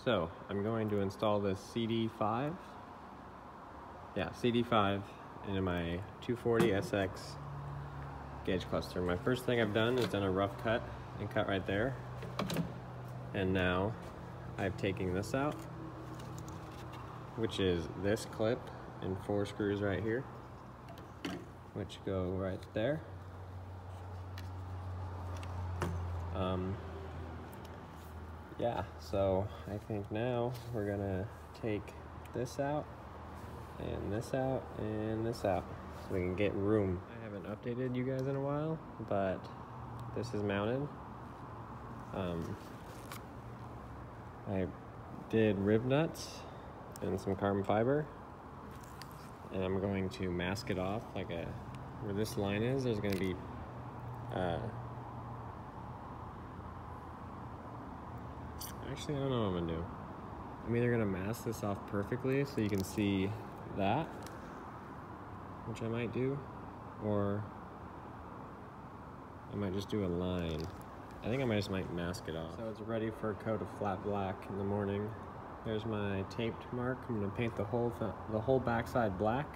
So I'm going to install this CD5. Yeah, CD5 into my 240SX gauge cluster. My first thing I've done is done a rough cut and cut right there. And now I'm taking this out, which is this clip and 4 screws right here, which go right there. Yeah, so I think now we're gonna take this out and this out and this out so we can get room. I haven't updated you guys in a while, but this is mounted. I did rib nuts and some carbon fiber, and I'm going to mask it off like where this line is. There's going to be actually, I don't know what I'm gonna do. I'm either gonna mask this off perfectly so you can see that, which I might do, or I might just do a line. I think I just might mask it off. So it's ready for a coat of flat black in the morning. There's my taped mark. I'm gonna paint the whole backside black,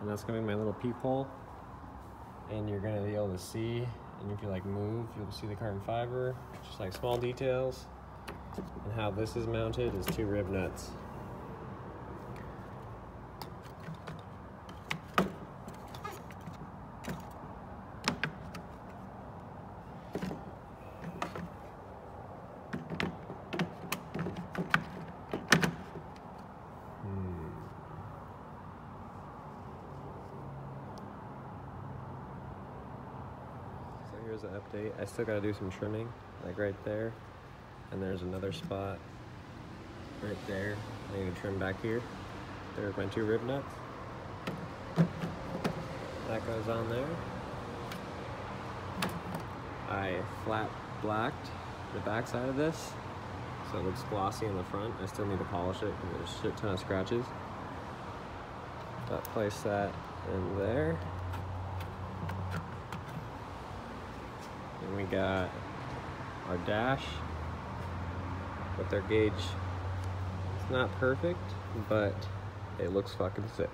and that's gonna be my little peephole. And you're gonna be able to see, and if you like move, you'll see the carbon fiber, just like small details. And how this is mounted is 2 rib nuts. So here's the update. I still gotta do some trimming, like right there. And there's another spot right there. I need to trim back here. There's my 2 rib nuts. That goes on there. I flat blacked the back side of this, so it looks glossy in the front. I still need to polish it because there's a shit ton of scratches. But place that in there. And we got our dash with their gauge. It's not perfect, but it looks fucking sick.